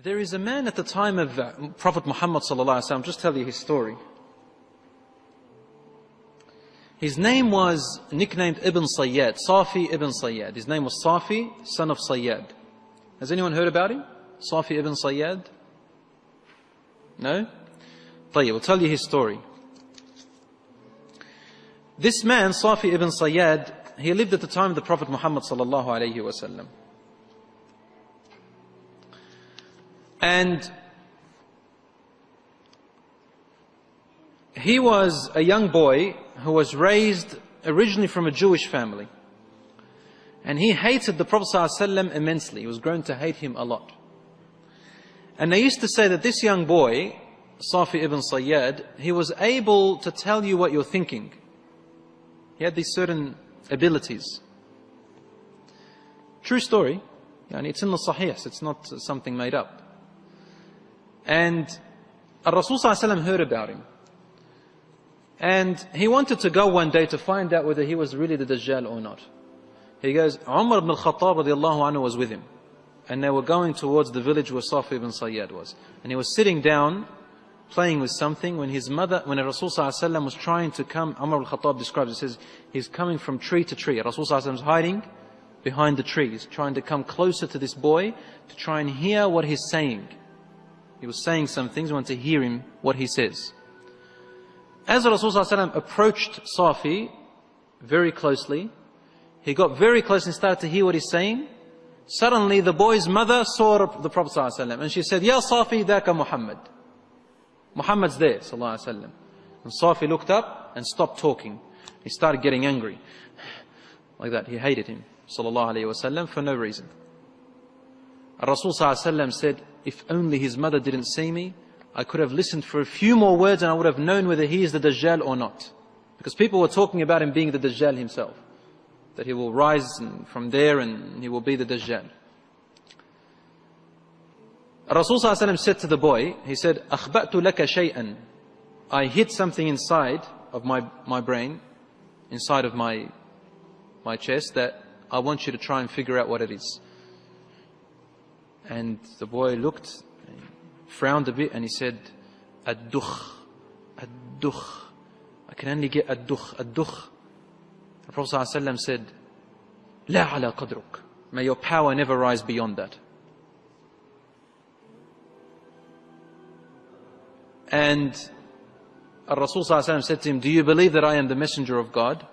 There is a man at the time of Prophet Muhammad sallallahu alaihi wasallam. Just tell you his story. His name was nicknamed Ibn Съяд, Сафи Ибн Съяд. His name was Safi, son of Съяд. Has anyone heard about him? Сафи Ибн Съяд? No? طيب, we'll tell you his story. This man, Safi Ibn Съяd, he lived at the time of the Prophet Muhammad sallallahu alaihi wasallam. And he was a young boy who was raised originally from a Jewish family. And he hated the Prophet ﷺ immensely. He was grown to hate him a lot. And they used to say that this young boy, Safi Ibn Съяd, he was able to tell you what you're thinking. He had these certain abilities. True story. It's in the Sahih. It's not something made up. And Rasul ﷺ heard about him. And he wanted to go one day to find out whether he was really the Deджal or not. He goes, Umar ibn al-Khattab radiallahu anhu was with him. And they were going towards the village where Safi ibn Съяd was. And he was sitting down, playing with something, when his mother, when Rasul ﷺ was trying to come, Umar al-Khattab describes, it says, he's coming from tree to tree. Rasul ﷺ is hiding behind the trees, trying to come closer to this boy to try and hear what he's saying. He was saying some things, we want to hear him, what he says. As Rasul ﷺ approached Safi very closely, he got very close and started to hear what he's saying. Suddenly the boy's mother saw the Prophet ﷺ and she said, Ya Safi, dhaka Muhammad. Muhammad's there, sallallahu alaihi wasallam. And Safi looked up and stopped talking. He started getting angry. Like that, he hated him, sallallahu alaihi wasallam, for no reason. Rasul sallallahu alaihi wasallam said, if only his mother didn't see me, I could have listened for a few more words and I would have known whether he is the Deджal or not. Because people were talking about him being the Deджal himself. That he will rise from there and he will be the Deджal. Rasul sallallahu alaihi wasallam said to the boy, he said, أَخْبَأْتُ لَكَ شَيْئًا. I hid something inside of my brain, inside of my chest, that I want you to try and figure out what it is. And the boy looked, frowned a bit, and he said, Ad-dukh, Ad-dukh. I can only get Ad-dukh, Ad-dukh. The Prophet ﷺ said, La ala qadruk. May your power never rise beyond that. And Rasul ﷺ said to him, do you believe that I am the messenger of God?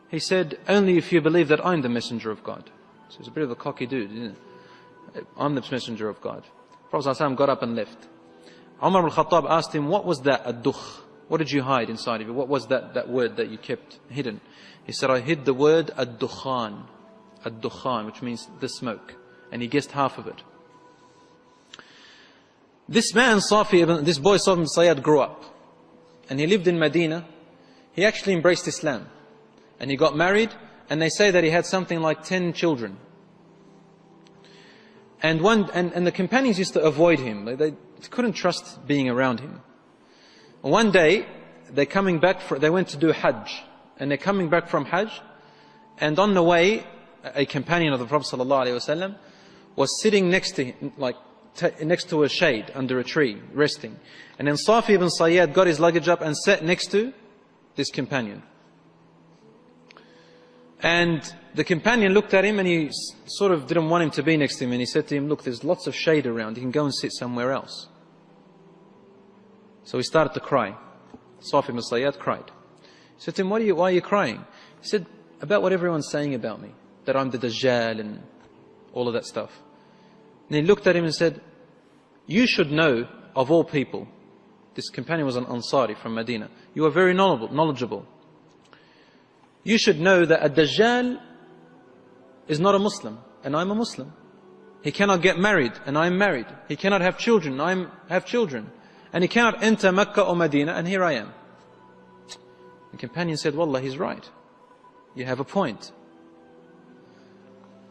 He said, only if you believe that I'm the messenger of God. So he's a bit of a cocky dude, isn't it? I'm the messenger of God. Prophet ﷺ got up and left. Umar al-Khattab asked him, what was that ad-dukh? What did you hide inside of you? What was that word that you kept hidden? He said, I hid the word ad-dukhan. Ad-dukhan, which means the smoke. And he guessed half of it. This man, this boy Safi ibn Съяд, grew up. And he lived in Medina. He actually embraced Islam. And he got married. And they say that he had something like 10 children. And the companions used to avoid him. They couldn't trust being around him. One day, they went to do Hajj. And they're coming back from Hajj. And on the way, a companion of the Prophet ﷺ was sitting next to him, next to a shade under a tree, resting. And then Safi ibn Съяд got his luggage up and sat next to this companion. And the companion looked at him and he sort of didn't want him to be next to him. And he said to him, look, there's lots of shade around. You can go and sit somewhere else. So he started to cry. Safi ibn Съяd cried. He said to him, why are you crying? He said, about what everyone's saying about me. That I'm the Deджal and all of that stuff. And he looked at him and said, you should know of all people. This companion was an Ansari from Medina. You are very knowledgeable. You should know that a Deджal is not a Muslim, and I'm a Muslim. He cannot get married, and I'm married. He cannot have children, and I have children. And he cannot enter Mecca or Medina, and here I am. The companion said, Wallah, he's right. You have a point.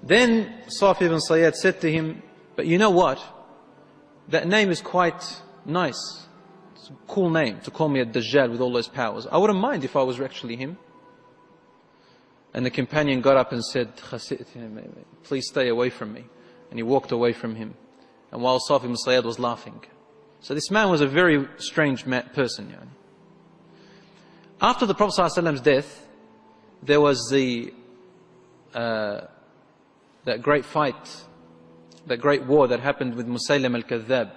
Then Safi ibn Съяд said to him, but you know what? That name is quite nice. It's a cool name to call me a Deджal with all those powers. I wouldn't mind if I was actually him. And the companion got up and said, please stay away from me. And he walked away from him. and while Safi Ibn Съяд was laughing. So this man was a very strange person. After the Prophet ﷺ's death, there was that great fight, that great war that happened with Musaylim al-Kadhab,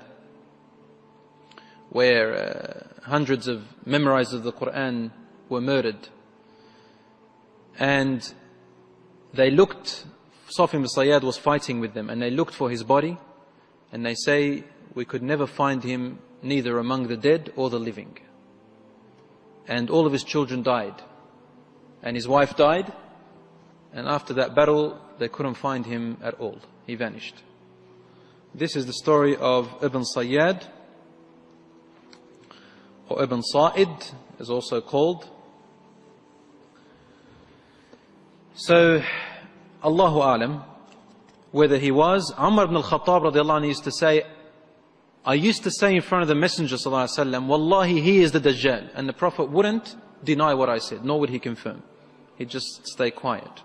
where hundreds of memorizers of the Quran were murdered. And they looked, Safi Ibn Съяd was fighting with them, and they looked for his body, and they say, we could never find him neither among the dead or the living. And all of his children died, and his wife died, and after that battle they couldn't find him at all. He vanished. This is the story of Ibn Съяd, or Ibn Sa'id is also called. So, Allahu Alam, whether he was, Umar ibn al-Khattab radiallahu anhu used to say, I used to say in front of the Messenger sallallahu alaihi wasallam, Wallahi, he is the Dajjal. And the Prophet wouldn't deny what I said, nor would he confirm. He'd just stay quiet.